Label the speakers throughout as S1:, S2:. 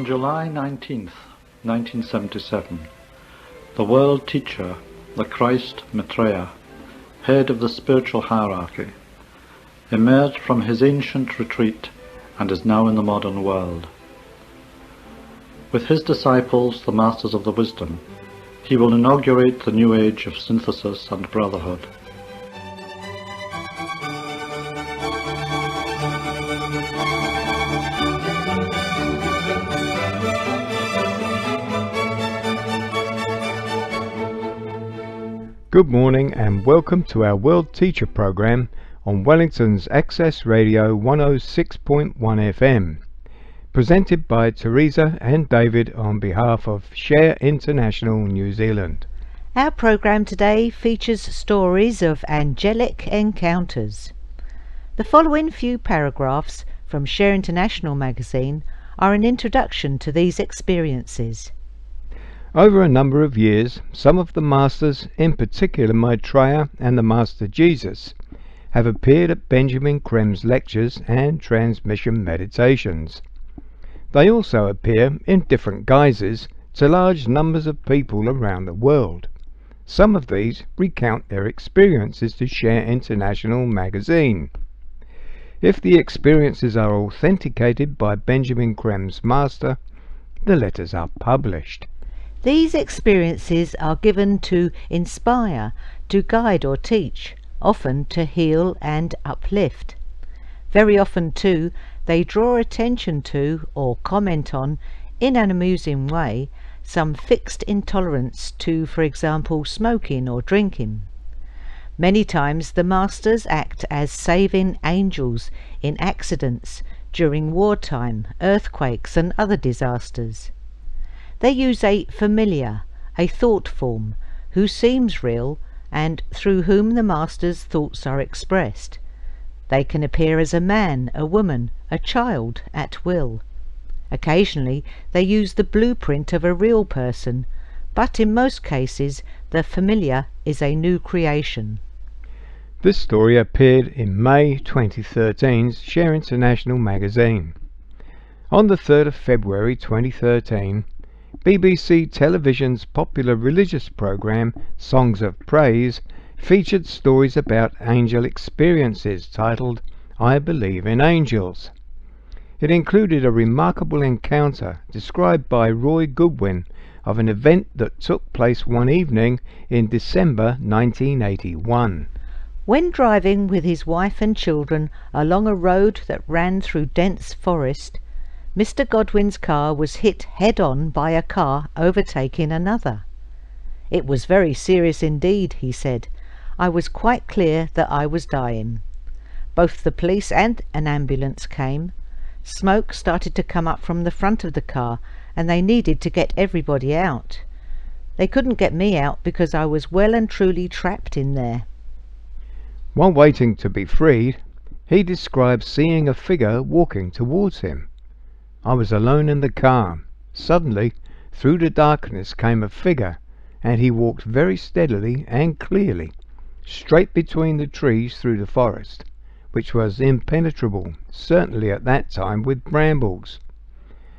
S1: On July 19th, 1977, the world teacher, the Christ Maitreya, head of the spiritual hierarchy, emerged from his ancient retreat and is now in the modern world. With his disciples, the masters of the wisdom, he will inaugurate the new age of synthesis and brotherhood.
S2: Good morning and welcome to our World Teacher program on Wellington's Access Radio 106.1 FM, presented by Teresa and David on behalf of Share International New Zealand.
S3: Our program today features stories of angelic encounters. The following few paragraphs from Share International magazine are an introduction to these experiences.
S2: Over a number of years, some of the masters, in particular Maitreya and the Master Jesus, have appeared at Benjamin Creme's lectures and transmission meditations. They also appear in different guises to large numbers of people around the world. Some of these recount their experiences to Share International magazine. If the experiences are authenticated by Benjamin Creme's master, the letters are published.
S3: These experiences are given to inspire, to guide or teach, often to heal and uplift. Very often too, they draw attention to or comment on, in an amusing way, some fixed intolerance to, for example, smoking or drinking. Many times the masters act as saving angels in accidents during wartime, earthquakes and other disasters. They use a familiar, a thought form, who seems real and through whom the master's thoughts are expressed. They can appear as a man, a woman, a child at will. Occasionally they use the blueprint of a real person, but in most cases the familiar is a new creation.
S2: This story appeared in May 2013's Share International magazine. On the 3rd of February 2013, BBC Television's popular religious programme Songs of Praise featured stories about angel experiences titled I Believe in Angels. It included a remarkable encounter described by Roy Goodwin of an event that took place one evening in December 1981.
S3: When driving with his wife and children along a road that ran through dense forest, Mr. Godwin's car was hit head-on by a car overtaking another. It was very serious indeed, he said. I was quite clear that I was dying. Both the police and an ambulance came. Smoke started to come up from the front of the car, and they needed to get everybody out. They couldn't get me out because I was well and truly trapped in there.
S2: While waiting to be freed, he described seeing a figure walking towards him. I was alone in the car. Suddenly, through the darkness came a figure, and he walked very steadily and clearly, straight between the trees through the forest, which was impenetrable, certainly at that time, with brambles.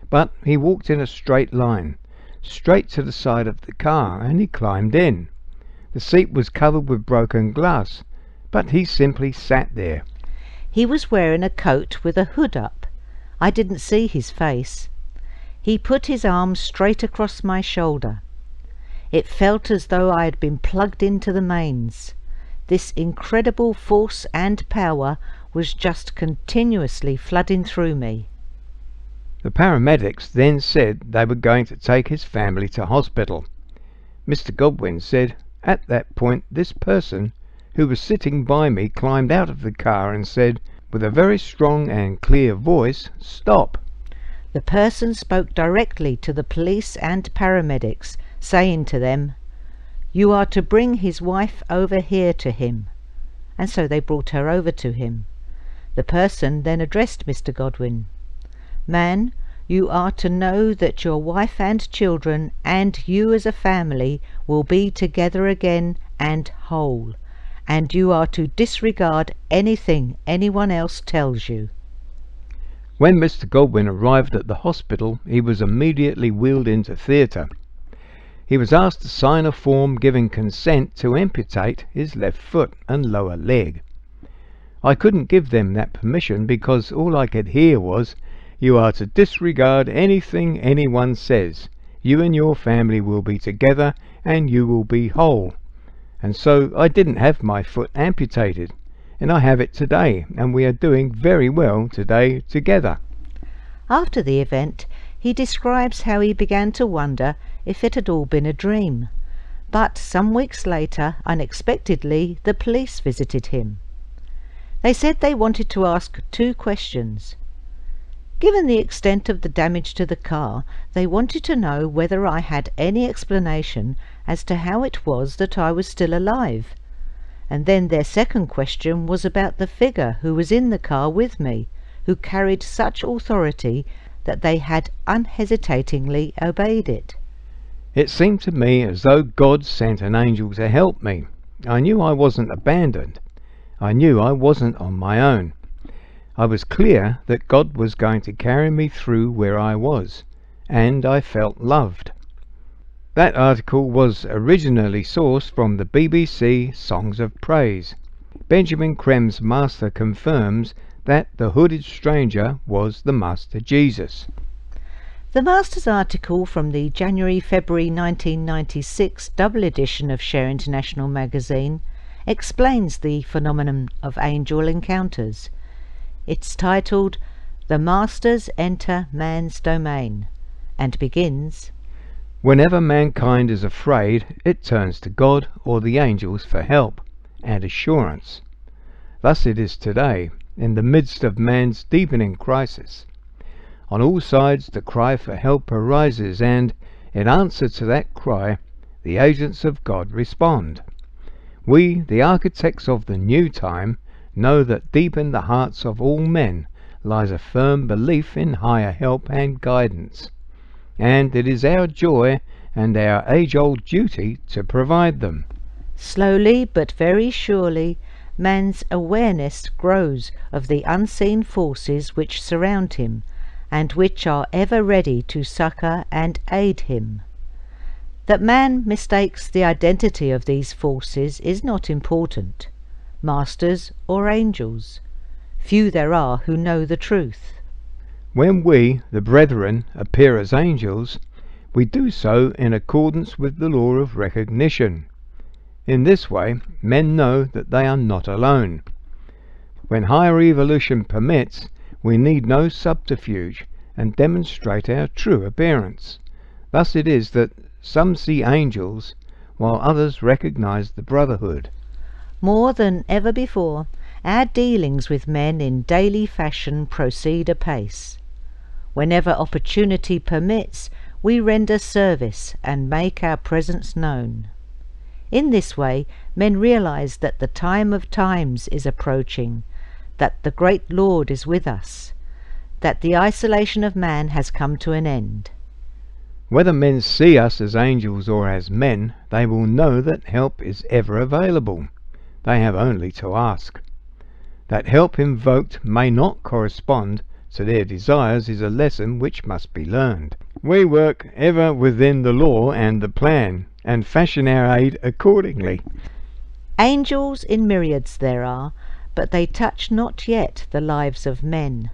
S2: But he walked in a straight line, straight to the side of the car, and he climbed in. The seat was covered with broken glass, but he simply sat there.
S3: He was wearing a coat with a hood up. I didn't see his face. He put his arm straight across my shoulder. It felt as though I had been plugged into the mains. This incredible force and power was just continuously flooding through me.
S2: The paramedics then said they were going to take his family to hospital. Mr. Godwin said, at that point this person, who was sitting by me, climbed out of the car and said, with a very strong and clear voice, "Stop."
S3: The person spoke directly to the police and paramedics, saying to them, "You are to bring his wife over here to him." And so they brought her over to him. The person then addressed Mr. Godwin. "Man, you are to know that your wife and children and you as a family will be together again and whole. And you are to disregard anything anyone else tells you."
S2: When Mr. Godwin arrived at the hospital, he was immediately wheeled into theatre. He was asked to sign a form giving consent to amputate his left foot and lower leg. I couldn't give them that permission because all I could hear was, "You are to disregard anything anyone says. You and your family will be together and you will be whole." And so I didn't have my foot amputated, and I have it today, and we are doing very well today together.
S3: After the event, he describes how he began to wonder if it had all been a dream. But some weeks later, unexpectedly, the police visited him. They said they wanted to ask 2 questions. Given the extent of the damage to the car, they wanted to know whether I had any explanation as to how it was that I was still alive. And then their second question was about the figure who was in the car with me, who carried such authority that they had unhesitatingly obeyed it.
S2: It seemed to me as though God sent an angel to help me. I knew I wasn't abandoned. I knew I wasn't on my own. I was clear that God was going to carry me through where I was, and I felt loved. That article was originally sourced from the BBC Songs of Praise. Benjamin Creme's master confirms that the hooded stranger was the Master Jesus.
S3: The Master's article from the January-February 1996 double edition of Share International magazine explains the phenomenon of angel encounters. It's titled "The Masters Enter Man's Domain" and begins,
S2: "Whenever mankind is afraid, it turns to God or the angels for help and assurance. Thus it is today, in the midst of man's deepening crisis. On all sides the cry for help arises, and, in answer to that cry, the agents of God respond. We, the architects of the new time, know that deep in the hearts of all men lies a firm belief in higher help and guidance, and it is our joy and our age-old duty to provide them."
S3: Slowly but very surely, man's awareness grows of the unseen forces which surround him, and which are ever ready to succour and aid him. That man mistakes the identity of these forces is not important. Masters or angels, few there are who know the truth.
S2: When we, the brethren, appear as angels, we do so in accordance with the law of recognition. In this way, men know that they are not alone. When higher evolution permits, we need no subterfuge and demonstrate our true appearance. Thus it is that some see angels, while others recognize the brotherhood.
S3: More than ever before, our dealings with men in daily fashion proceed apace. Whenever opportunity permits, we render service and make our presence known. In this way, men realize that the time of times is approaching, that the great Lord is with us, that the isolation of man has come to an end.
S2: Whether men see us as angels or as men, they will know that help is ever available. They have only to ask. That help invoked may not correspond to their desires is a lesson which must be learned. We work ever within the law and the plan, and fashion our aid accordingly.
S3: Angels in myriads there are, but they touch not yet the lives of men.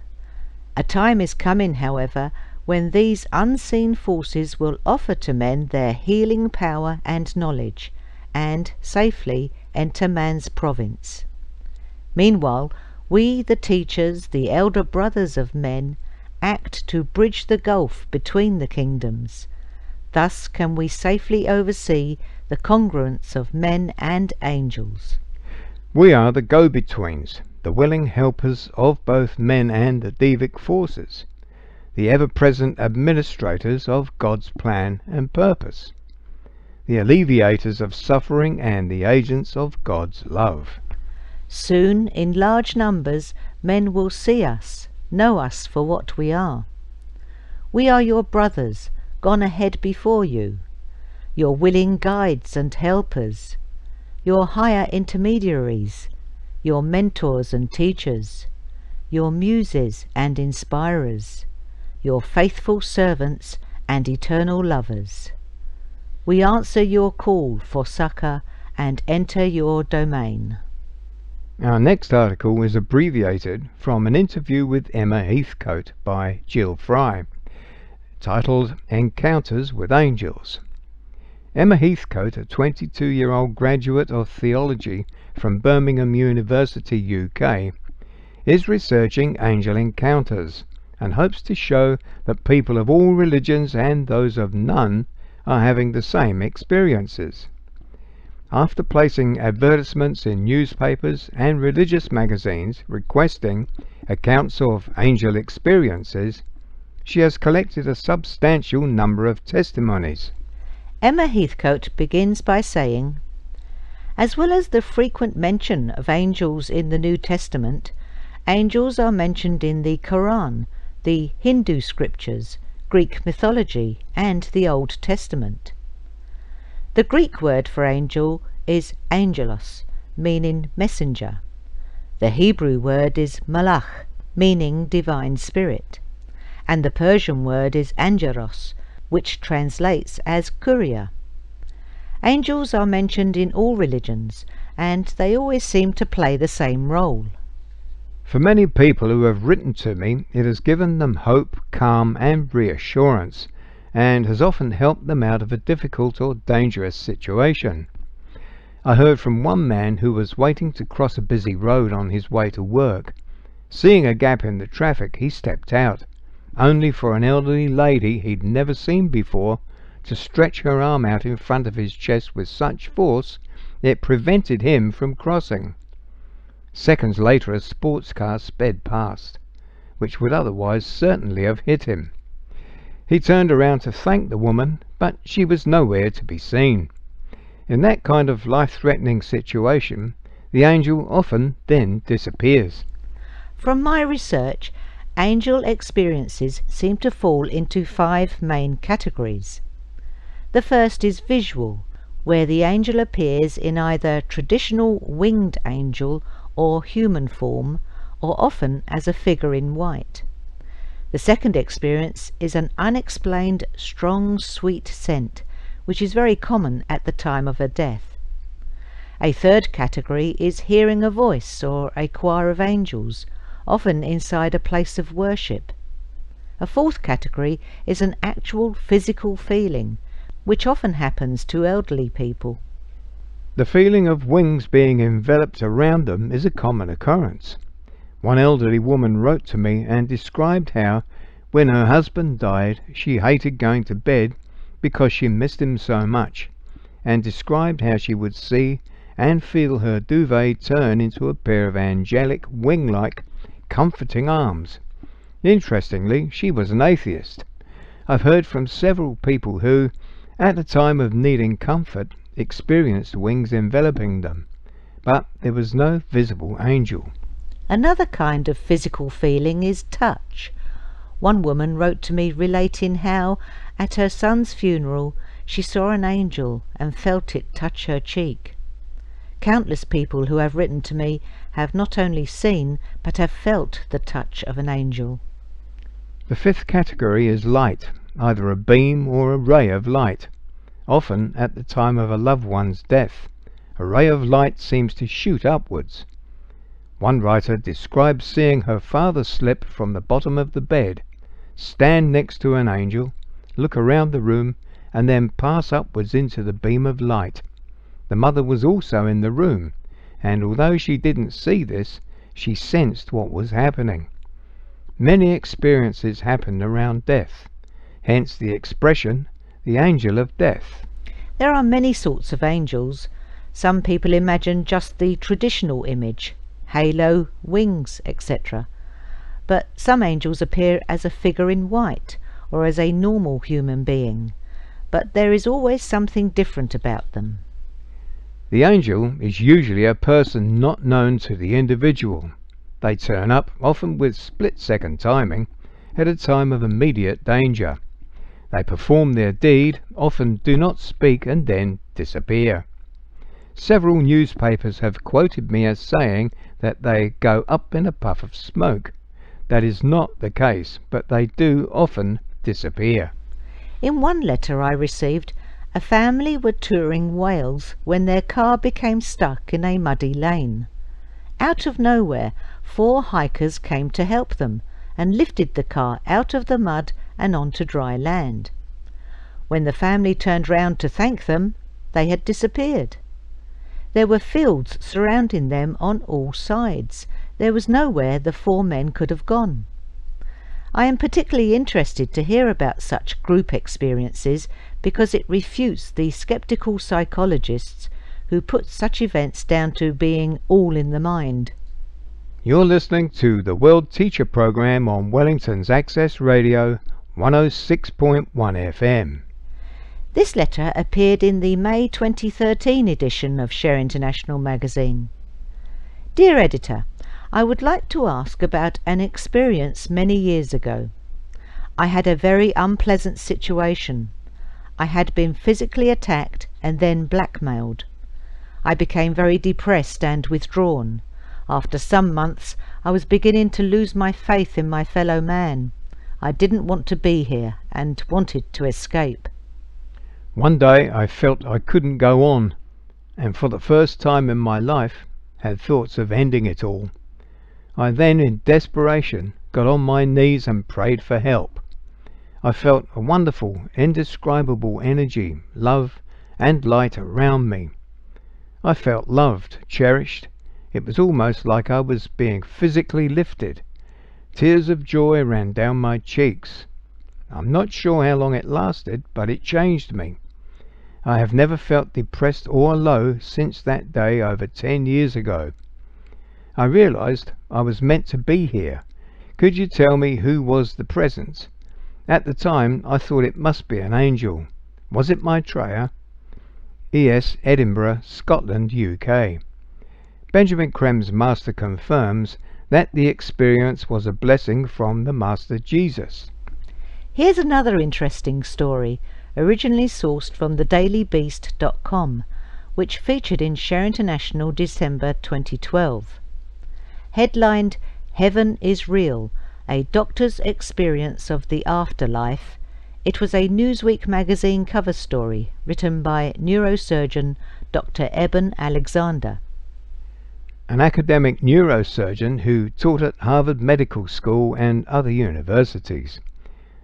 S3: A time is coming, however, when these unseen forces will offer to men their healing power and knowledge, and safely enter man's province. Meanwhile, we, the teachers, the elder brothers of men, act to bridge the gulf between the kingdoms. Thus can we safely oversee the congruence of men and angels.
S2: We are the go-betweens, the willing helpers of both men and the devic forces, the ever-present administrators of God's plan and purpose, the alleviators of suffering and the agents of God's love.
S3: Soon, in large numbers, men will see us, know us for what we are. We are your brothers, gone ahead before you, your willing guides and helpers, your higher intermediaries, your mentors and teachers, your muses and inspirers, your faithful servants and eternal lovers. We answer your call for succour and enter your domain.
S2: Our next article is abbreviated from an interview with Emma Heathcote by Jill Fry, titled Encounters with Angels. Emma Heathcote, a 22-year-old graduate of theology from Birmingham University, UK, is researching angel encounters and hopes to show that people of all religions and those of none are having the same experiences. After placing advertisements in newspapers and religious magazines requesting accounts of angel experiences, she has collected a substantial number of testimonies.
S3: Emma Heathcote begins by saying, as well as the frequent mention of angels in the New Testament, angels are mentioned in the Quran, the Hindu scriptures, Greek mythology, and the Old Testament. The Greek word for angel is angelos, meaning messenger. The Hebrew word is malach, meaning divine spirit. And the Persian word is angelos, which translates as courier. Angels are mentioned in all religions, and they always seem to play the same role.
S2: For many people who have written to me, it has given them hope, calm and reassurance, and has often helped them out of a difficult or dangerous situation. I heard from one man who was waiting to cross a busy road on his way to work. Seeing a gap in the traffic, he stepped out, only for an elderly lady he'd never seen before to stretch her arm out in front of his chest with such force it prevented him from crossing. Seconds later a sports car sped past, which would otherwise certainly have hit him. He turned around to thank the woman, but she was nowhere to be seen. In that kind of life-threatening situation, the angel often then disappears.
S3: From my research, angel experiences seem to fall into 5 main categories. The first is visual, where the angel appears in either traditional winged angel or human form, or often as a figure in white. The second experience is an unexplained strong sweet scent, which is very common at the time of a death. A third category is hearing a voice or a choir of angels, often inside a place of worship. A fourth category is an actual physical feeling, which often happens to elderly people.
S2: The feeling of wings being enveloped around them is a common occurrence. One elderly woman wrote to me and described how, when her husband died, she hated going to bed because she missed him so much, and described how she would see and feel her duvet turn into a pair of angelic, wing-like, comforting arms. Interestingly, she was an atheist. I've heard from several people who, at the time of needing comfort, experienced wings enveloping them, but there was no visible angel.
S3: Another kind of physical feeling is touch. One woman wrote to me relating how, at her son's funeral, she saw an angel and felt it touch her cheek. Countless people who have written to me have not only seen, but have felt the touch of an angel.
S2: The fifth category is light, either a beam or a ray of light. Often, at the time of a loved one's death, a ray of light seems to shoot upwards. One writer describes seeing her father slip from the bottom of the bed, stand next to an angel, look around the room, and then pass upwards into the beam of light. The mother was also in the room, and although she didn't see this, she sensed what was happening. Many experiences happen around death, hence the expression, the angel of death.
S3: There are many sorts of angels. Some people imagine just the traditional image, halo, wings, etc. But some angels appear as a figure in white, or as a normal human being. But there is always something different about them.
S2: The angel is usually a person not known to the individual. They turn up, often with split-second timing, at a time of immediate danger. They perform their deed, often do not speak, and then disappear. Several newspapers have quoted me as saying that they go up in a puff of smoke. That is not the case, but they do often disappear.
S3: In one letter I received, a family were touring Wales when their car became stuck in a muddy lane. Out of nowhere, 4 hikers came to help them and lifted the car out of the mud and onto dry land. When the family turned round to thank them, they had disappeared. There were fields surrounding them on all sides. There was nowhere the 4 men could have gone. I am particularly interested to hear about such group experiences because it refutes the sceptical psychologists who put such events down to being all in the mind.
S2: You're listening to the World Teacher Program on Wellington's Access Radio 106.1 FM.
S3: This letter appeared in the May 2013 edition of Share International magazine. Dear Editor, I would like to ask about an experience many years ago. I had a very unpleasant situation. I had been physically attacked and then blackmailed. I became very depressed and withdrawn. After some months, I was beginning to lose my faith in my fellow man. I didn't want to be here and wanted to escape.
S2: One day I felt I couldn't go on, and for the first time in my life had thoughts of ending it all. I then, in desperation, got on my knees and prayed for help. I felt a wonderful, indescribable energy, love and light around me. I felt loved, cherished. It was almost like I was being physically lifted. Tears of joy ran down my cheeks. I'm not sure how long it lasted, but it changed me. I have never felt depressed or low since that day over 10 years ago. I realized I was meant to be here. Could you tell me who was the presence? At the time I thought it must be an angel. Was it Maitreya? E.S. Edinburgh, Scotland, UK. Benjamin Creme's master confirms that the experience was a blessing from the Master Jesus.
S3: Here's another interesting story, originally sourced from thedailybeast.com, which featured in Share International December 2012. Headlined, "Heaven is Real, a Doctor's Experience of the Afterlife," it was a Newsweek magazine cover story written by neurosurgeon Dr. Eben Alexander.
S2: An academic neurosurgeon who taught at Harvard Medical School and other universities.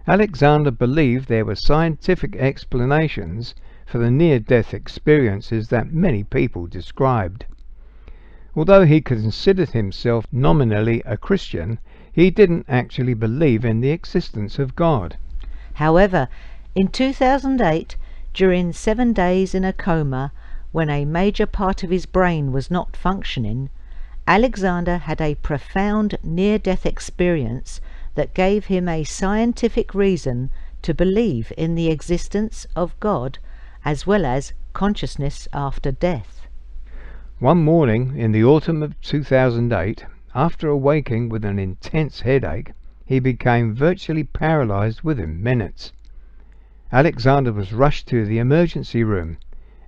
S2: Alexander believed there were scientific explanations for the near-death experiences that many people described. Although he considered himself nominally a Christian, he didn't actually believe in the existence of God.
S3: However, in 2008, during 7 days in a coma, when a major part of his brain was not functioning, Alexander had a profound near-death experience that gave him a scientific reason to believe in the existence of God as well as consciousness after death.
S2: One morning in the autumn of 2008, after awaking with an intense headache, he became virtually paralyzed within minutes. Alexander was rushed to the emergency room,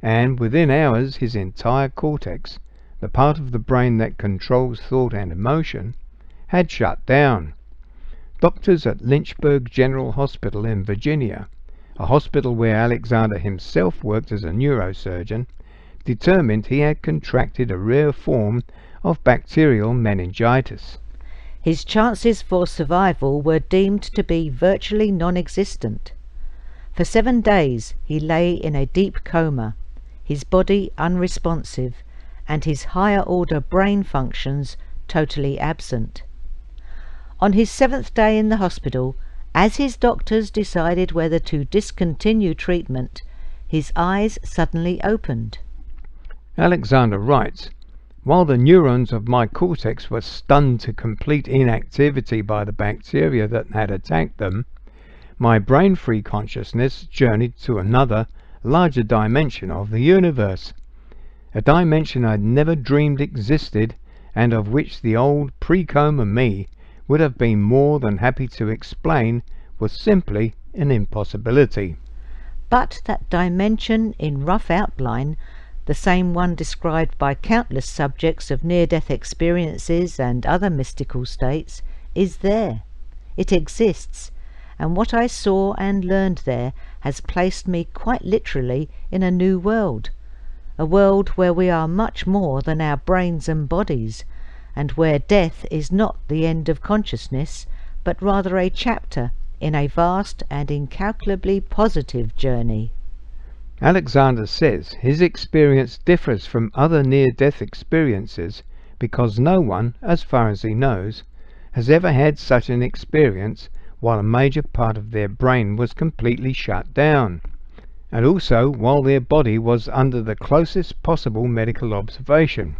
S2: and within hours his entire cortex, the part of the brain that controls thought and emotion, had shut down. Doctors at Lynchburg General Hospital in Virginia, a hospital where Alexander himself worked as a neurosurgeon, determined he had contracted a rare form of bacterial meningitis.
S3: His chances for survival were deemed to be virtually non-existent. For 7 days he lay in a deep coma, his body unresponsive, and his higher-order brain functions totally absent. On his 7th day in the hospital, as his doctors decided whether to discontinue treatment, his eyes suddenly opened.
S2: Alexander writes, "While the neurons of my cortex were stunned to complete inactivity by the bacteria that had attacked them, my brain-free consciousness journeyed to another, larger dimension of the universe, a dimension I'd never dreamed existed and of which the old pre-coma me would have been more than happy to explain was simply an impossibility."
S3: But that dimension in rough outline, the same one described by countless subjects of near-death experiences and other mystical states, is there. It exists, and what I saw and learned there has placed me quite literally in a new world, a world where we are much more than our brains and bodies, and where death is not the end of consciousness, but rather a chapter in a vast and incalculably positive journey.
S2: Alexander says his experience differs from other near-death experiences because no one, as far as he knows, has ever had such an experience while a major part of their brain was completely shut down, and also while their body was under the closest possible medical observation.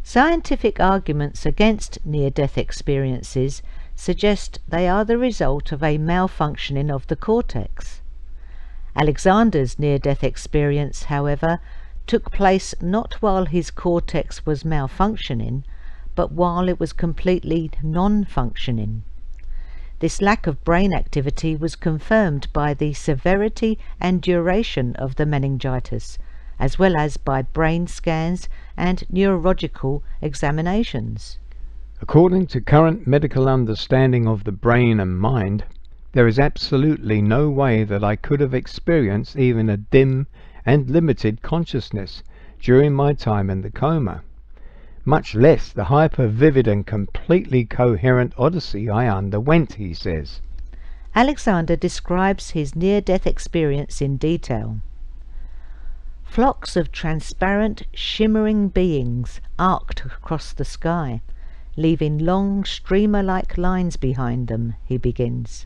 S3: Scientific arguments against near-death experiences suggest they are the result of a malfunctioning of the cortex. Alexander's near-death experience, however, took place not while his cortex was malfunctioning, but while it was completely non-functioning. This lack of brain activity was confirmed by the severity and duration of the meningitis, as well as by brain scans and neurological examinations.
S2: According to current medical understanding of the brain and mind, there is absolutely no way that I could have experienced even a dim and limited consciousness during my time in the coma, much less the hyper-vivid and completely coherent odyssey I underwent, he says.
S3: Alexander describes his near-death experience in detail. Flocks of transparent, shimmering beings arced across the sky, leaving long streamer-like lines behind them, he begins.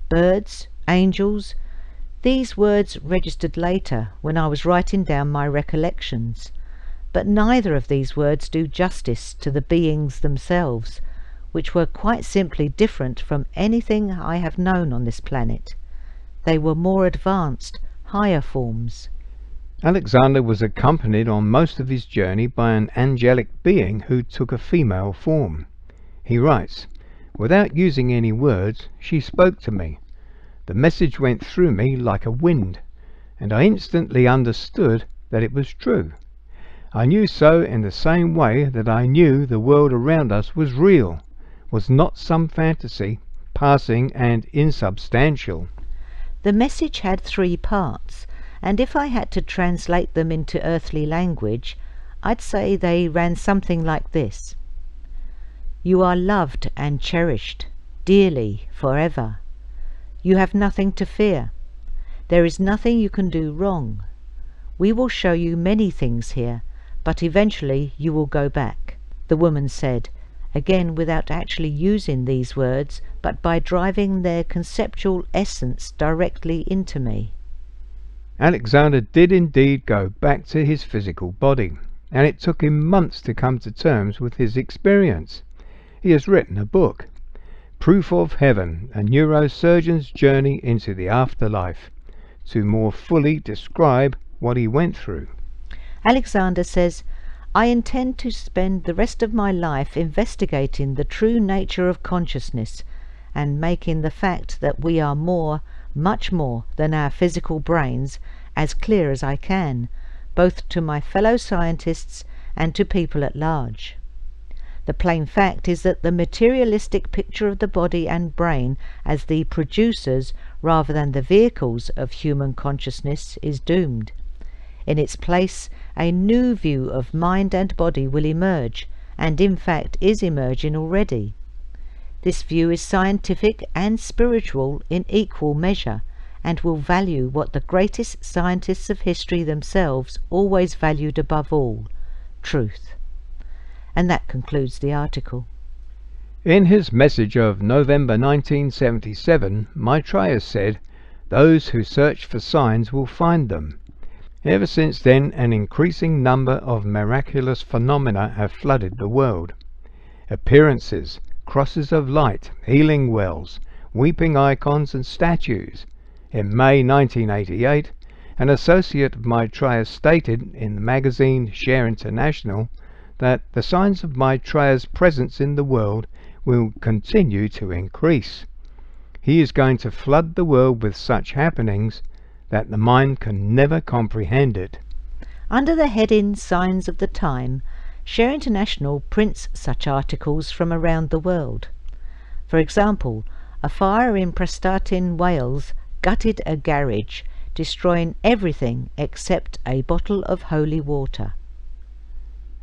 S3: Birds, angels, these words registered later when I was writing down my recollections, but neither of these words do justice to the beings themselves, which were quite simply different from anything I have known on this planet. They were more advanced, higher forms.
S2: Alexander was accompanied on most of his journey by an angelic being who took a female form. He writes, "Without using any words, she spoke to me. The message went through me like a wind, and I instantly understood that it was true. I knew so in the same way that I knew the world around us was real, was not some fantasy, passing and insubstantial."
S3: The message had 3 parts, and if I had to translate them into earthly language, I'd say they ran something like this. You are loved and cherished, dearly, forever. You have nothing to fear. There is nothing you can do wrong. We will show you many things here, but eventually you will go back, the woman said, again without actually using these words, but by driving their conceptual essence directly into me.
S2: Alexander did indeed go back to his physical body, and it took him months to come to terms with his experience. He has written a book, Proof of Heaven, a neurosurgeon's journey into the afterlife, to more fully describe what he went through.
S3: Alexander says, I intend to spend the rest of my life investigating the true nature of consciousness and making the fact that we are more, much more than our physical brains, as clear as I can, both to my fellow scientists and to people at large. The plain fact is that the materialistic picture of the body and brain as the producers rather than the vehicles of human consciousness is doomed. In its place, a new view of mind and body will emerge, and in fact is emerging already. This view is scientific and spiritual in equal measure, and will value what the greatest scientists of history themselves always valued above all, truth. And that concludes the article.
S2: In his message of November 1977, Maitreya said, "Those who search for signs will find them." Ever since then, an increasing number of miraculous phenomena have flooded the world. Appearances, crosses of light, healing wells, weeping icons and statues. In May 1988, an associate of Maitreya stated in the magazine Share International that the signs of Maitreya's presence in the world will continue to increase. He is going to flood the world with such happenings that the mind can never comprehend it.
S3: Under the heading Signs of the Time, Share International prints such articles from around the world. For example, a fire in Prestatyn, Wales gutted a garage, destroying everything except a bottle of holy water.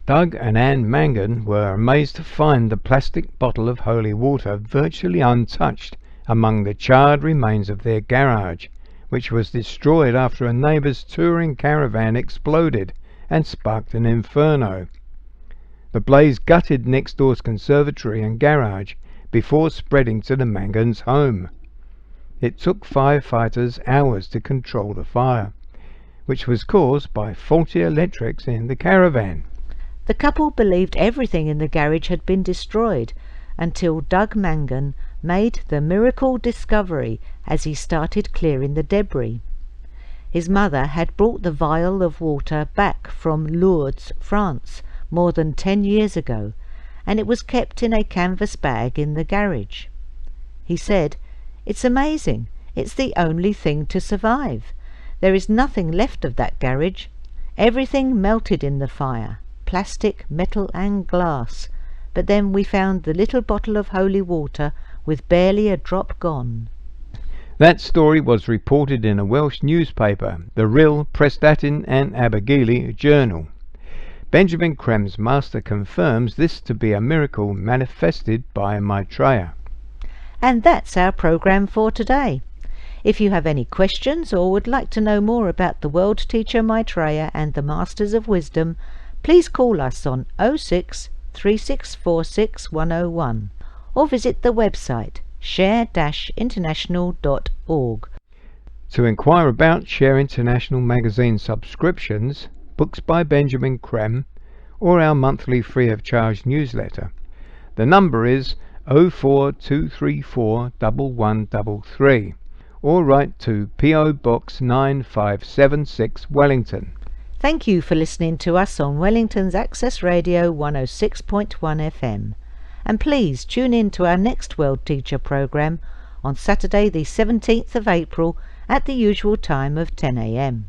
S2: Doug and Anne Mangan were amazed to find the plastic bottle of holy water virtually untouched among the charred remains of their garage, which was destroyed after a neighbour's touring caravan exploded and sparked an inferno. The blaze gutted next door's conservatory and garage before spreading to the Mangans' home. It took firefighters hours to control the fire, which was caused by faulty electrics in the caravan.
S3: The couple believed everything in the garage had been destroyed until Doug Mangan made the miracle discovery as he started clearing the debris. His mother had brought the vial of water back from Lourdes, France, more than 10 years ago, and it was kept in a canvas bag in the garage. He said, "It's amazing. It's the only thing to survive. There is nothing left of that garage. Everything melted in the fire. Plastic, metal and glass, but then we found the little bottle of holy water with barely a drop gone."
S2: That story was reported in a Welsh newspaper, the Rhyl Prestatyn and Abergele Journal. Benjamin Creme's master confirms this to be a miracle manifested by Maitreya.
S3: And that's our programme for today. If you have any questions or would like to know more about the world teacher Maitreya and the Masters of Wisdom, please call us on 06 3646 101 or visit the website share-international.org.
S2: To inquire about Share International magazine subscriptions, books by Benjamin Creme, or our monthly free of charge newsletter, the number is 04234 1133, or write to P.O. Box 9576 Wellington.
S3: Thank you for listening to us on Wellington's Access Radio 106.1 FM. And please tune in to our next World Teacher programme on Saturday the 17th of April at the usual time of 10 a.m.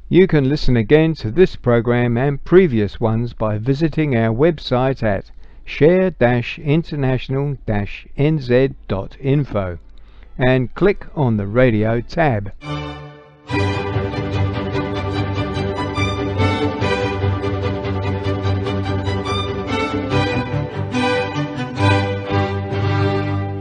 S2: You can listen again to this programme and previous ones by visiting our website at share-international-nz.info and click on the radio tab.